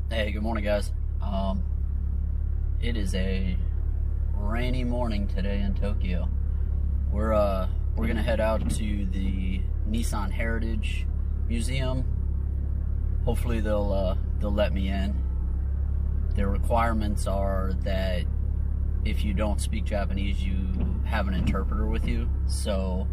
Hey, good morning, guys. It is a rainy morning today in Tokyo. We're gonna head out to the Nissan Heritage Museum. Hopefully they'll let me in. Their requirements are that if you don't speak Japanese, you have an interpreter with you. So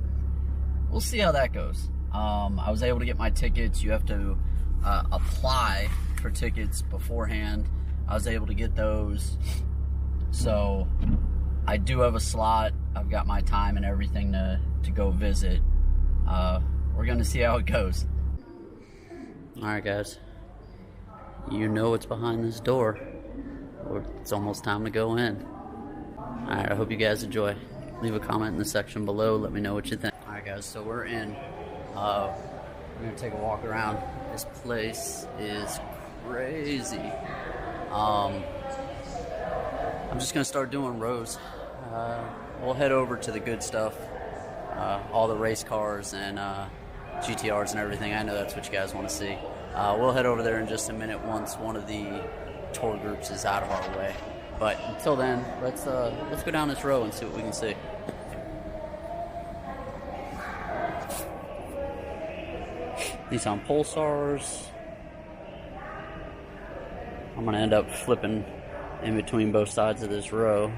we'll see how that goes. I was able to get my tickets. You have to apply for tickets beforehand. I was able to get those, so I do have a slot. I've got my time and everything to go visit. We're gonna see how it goes. Alright guys, you know what's behind this door. It's almost time to go in. Alright, I hope you guys enjoy. Leave a comment in the section below, let me know what you think. Alright guys, so we're in. We're gonna take a walk around. This place is crazy. I'm just gonna start doing rows. We'll head over to the good stuff, all the race cars and GTRs and everything. I know that's what you guys want to see. We'll head over there in just a minute once one of the tour groups is out of our way. But until then, let's go down this row and see what we can see. Nissan Pulsars. I'm gonna end up flipping in between both sides of this row.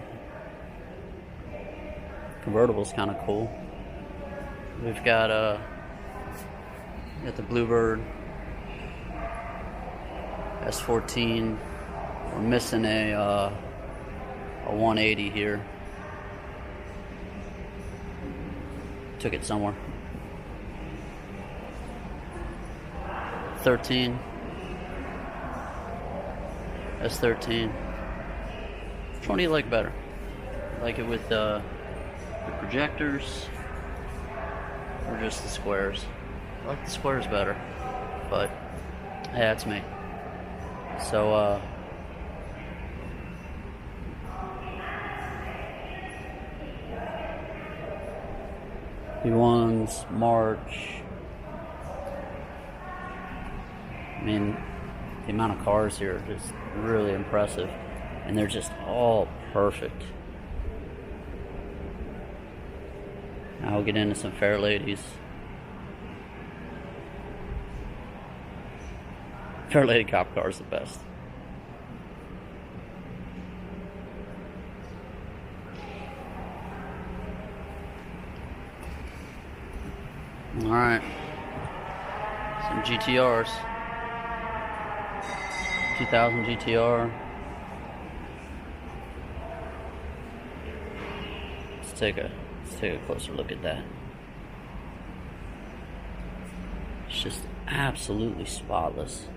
Convertible's kind of cool. We've got the Bluebird S14. We're missing a 180 here. Took it somewhere. 13. S13. Which one do you like better? Like it with the projectors or just the squares? I like the squares better, but yeah, that's me. So P1s, March. I mean, the amount of cars here are just really impressive, and they're just all perfect. Now we'll get into some fair ladies. Fair lady cop car is the best. Alright, some GTRs. 2000 GTR. Let's take a closer look at that. It's just absolutely spotless.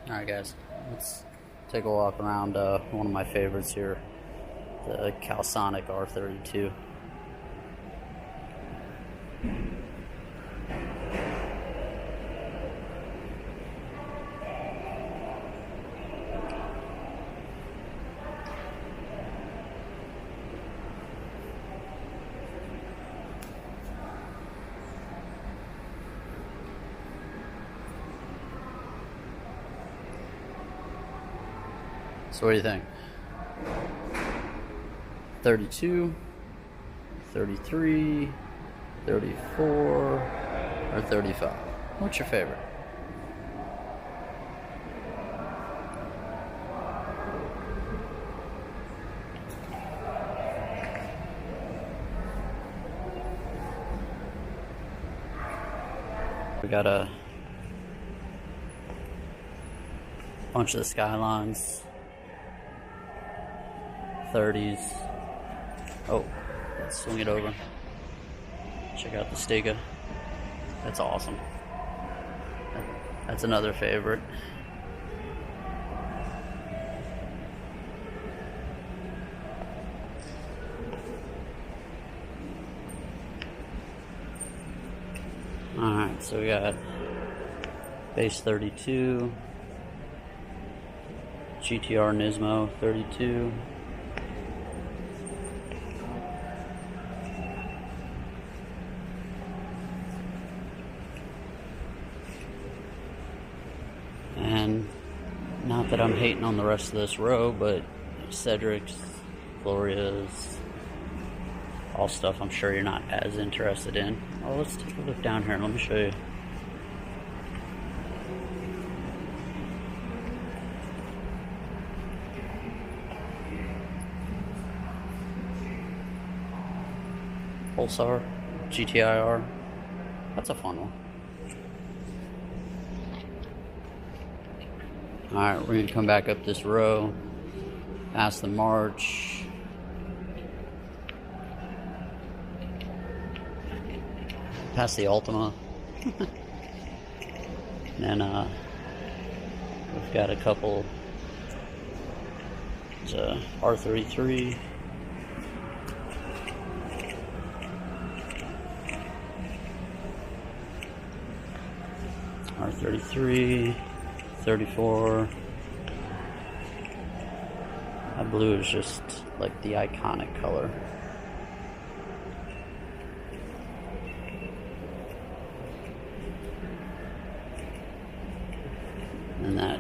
Alright guys, let's take a walk around one of my favorites here, the Calsonic R32. So what do you think? 32, 33, 34, or 35? What's your favorite? We got a bunch of the Skylines, 30s. Oh, let's swing it over. Check out the Stega. That's awesome. That's another favorite. Alright, so we got base 32, GTR Nismo 32. And not that I'm hating on the rest of this row, but Cedric's, Gloria's, all stuff I'm sure you're not as interested in. Oh, let's take a look down here and let me show you. Pulsar, GTIR. That's a fun one. Alright, we're going to come back up this row, past the March. Past the Ultima. And then we've got a couple. There's a R33. R33, 34. That blue is just like the iconic color. And that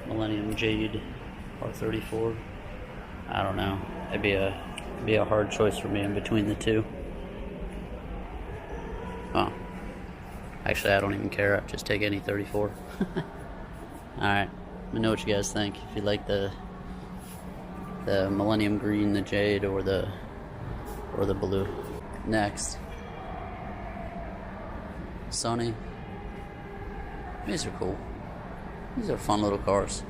Millennium Jade R34. I don't know. It'd be a hard choice for me in between the two. Oh, actually, I don't even care. I'll just take any 34. All right, let me know what you guys think. If you like the Millennium Green, the Jade, or the blue. Next, Sunny. These are cool. These are fun little cars.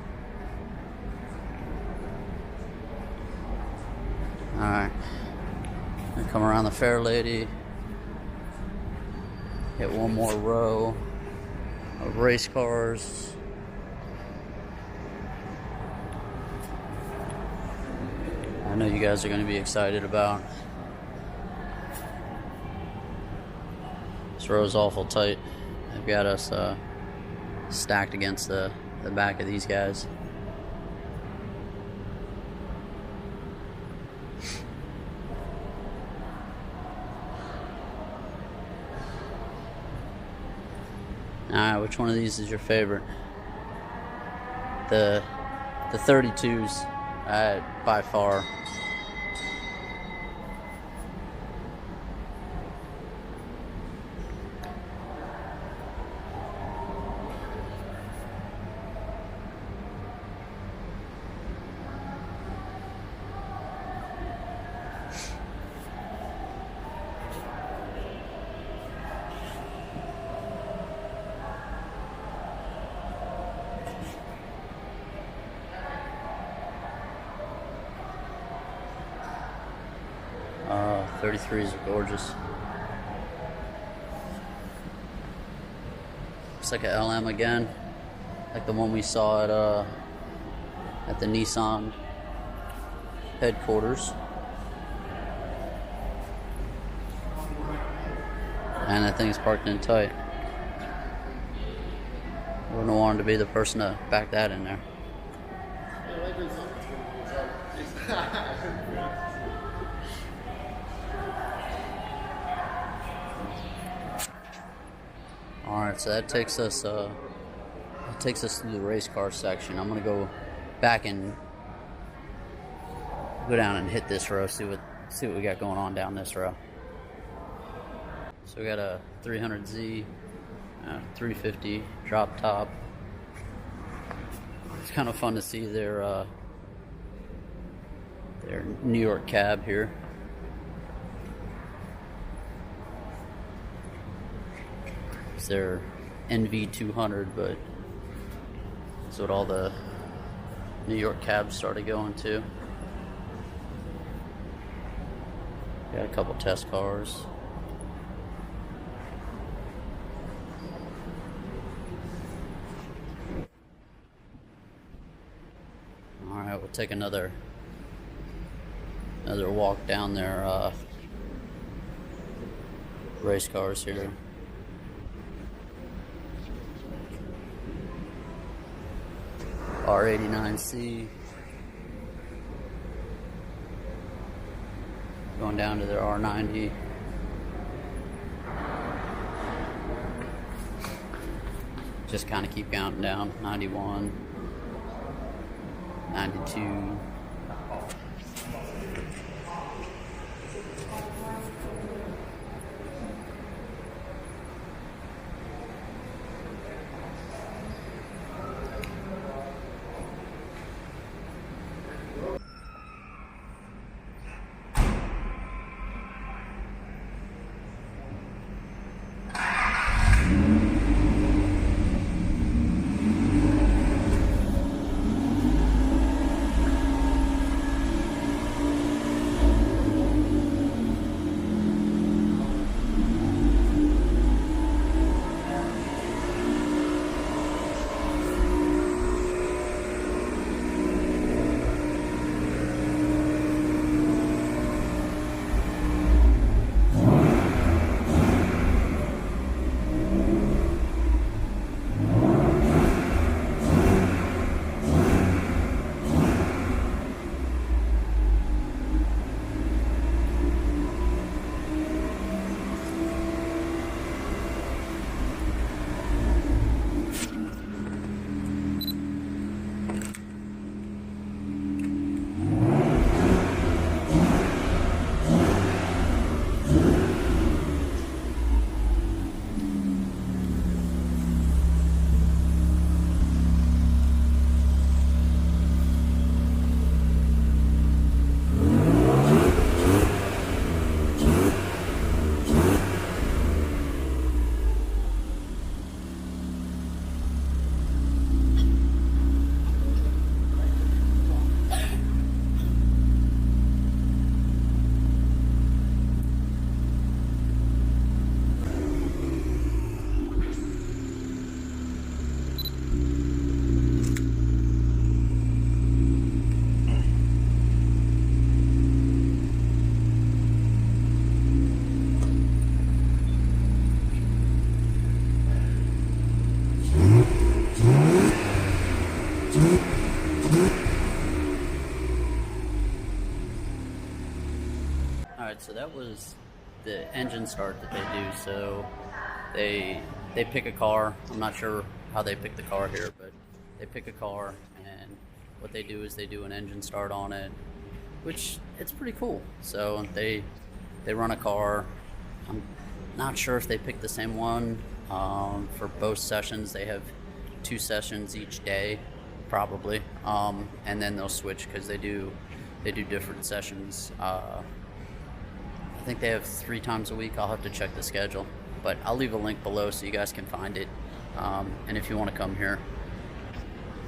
All right, gonna come around the Fair Lady. Hit one more row of race cars. I know you guys are going to be excited about. This row is awful tight. They've got us stacked against the back of these guys. Alright, which one of these is your favorite? The 32s, by far. Oh, 33s are gorgeous. Looks like an LM again, like the one we saw at the Nissan headquarters. And that thing's parked in tight. Wouldn't have wanted to be the person to back that in there. Alright, so that takes us through the race car section. I'm gonna go back and go down and hit this row, see what we got going on down this row. So we got a 300Z, 350 drop top. It's kind of fun to see their New York cab here. It's their NV200, but that's what all the New York cabs started going to. Got a couple test cars. Alright, we'll take another walk down their race cars here. R89C. Going down to their R90. Just kind of keep counting down. 91, 92. Alright, so that was the engine start that they do. So they pick a car. I'm not sure how they pick the car here, but they pick a car, and what they do is they do an engine start on it, which it's pretty cool. So they run a car. I'm not sure if they pick the same one for both sessions. They have 2 sessions each day, probably, and then they'll switch because they do different sessions. I think they have 3 times a week. I'll have to check the schedule, but I'll leave a link below so you guys can find it. And if you want to come here,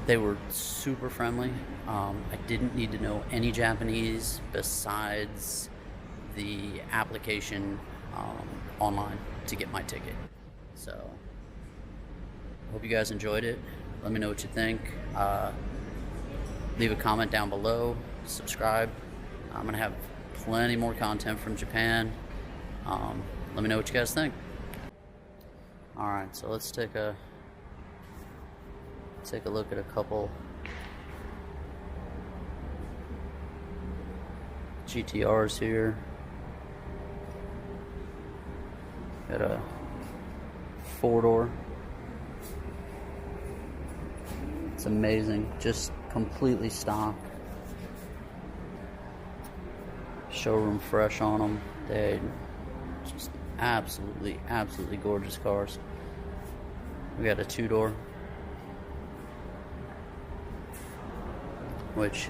they were super friendly. I didn't need to know any Japanese besides the application online to get my ticket. So hope you guys enjoyed it. Let me know what you think. Leave a comment down below. Subscribe. I'm gonna have plenty more content from Japan. Let me know what you guys think. Alright, so let's take a look at a couple GTRs here. Got a 4-door. It's amazing, just completely stock. Showroom fresh on them. They're just absolutely gorgeous cars. We got a 2-door, which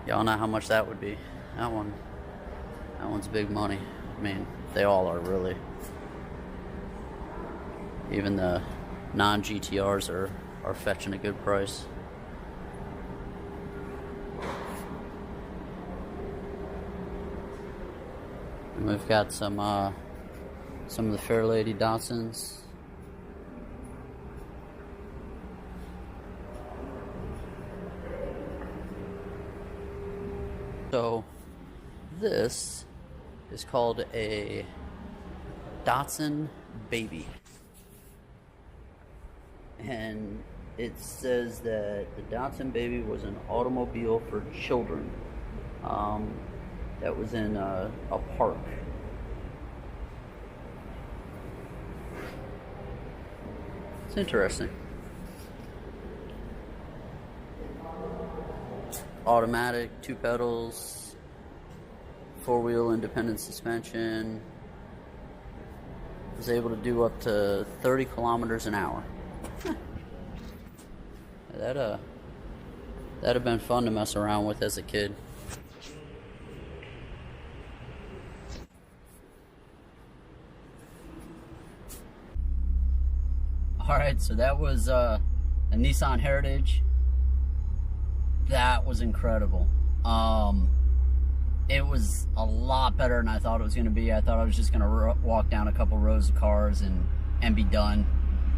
y'all know how much that would be. That one's big money. I mean, they all are really. Even the non-GTRs are fetching a good price. And we've got some of the Fairlady Datsuns. So this is called a Datsun Baby, and it says that the Datsun baby was an automobile for children. That was in a park. It's interesting. Automatic, 2 pedals, 4-wheel independent suspension. Was able to do up to 30 kilometers an hour. That'd have been fun to mess around with as a kid. Alright, so that was a Nissan Heritage. That was incredible. It was a lot better than I thought it was going to be. I thought I was just going to walk down a couple rows of cars and be done.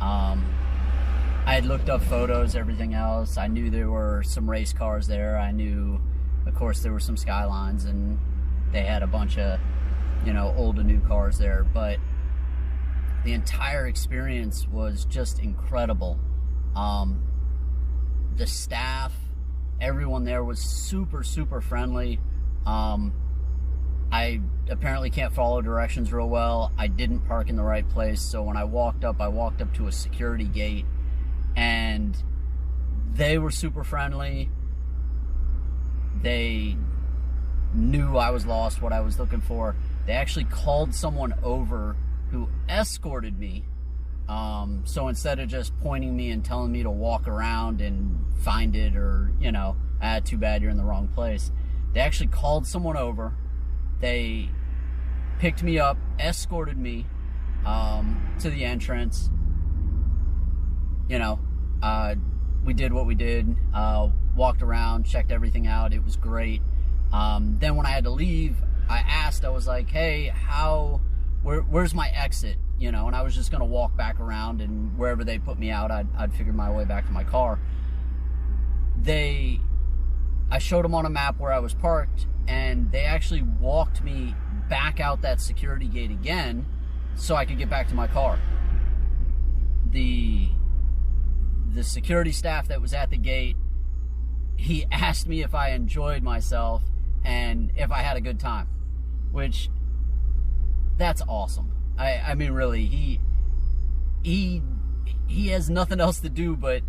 I had looked up photos, everything else. I knew there were some race cars there. I knew, of course, there were some Skylines, and they had a bunch of, you know, old and new cars there. But the entire experience was just incredible. The staff, everyone there was super, super friendly. I apparently can't follow directions real well. I didn't park in the right place, so when I walked up to a security gate, and they were super friendly. They knew I was lost, what I was looking for. They actually called someone over who escorted me. So instead of just pointing me and telling me to walk around and find it, or, you know, too bad you're in the wrong place, they actually called someone over. They picked me up, escorted me to the entrance. You know, we did what we did, walked around, checked everything out. It was great. Then when I had to leave, I was like, hey, where's my exit? You know, and I was just going to walk back around, and wherever they put me out, I'd figure my way back to my car. I showed them on a map where I was parked, and they actually walked me back out that security gate again so I could get back to my car. The security staff that was at the gate, he asked me if I enjoyed myself and if I had a good time, which, that's awesome. I mean, really, he has nothing else to do but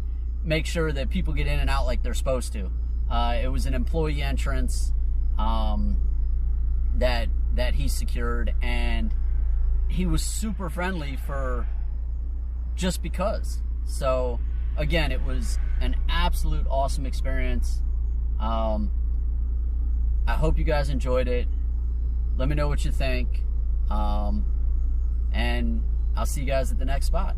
make sure that people get in and out like they're supposed to. It was an employee entrance that he secured, and he was super friendly for just because. So again, it was an absolute awesome experience. I hope you guys enjoyed it. Let me know what you think. And I'll see you guys at the next spot.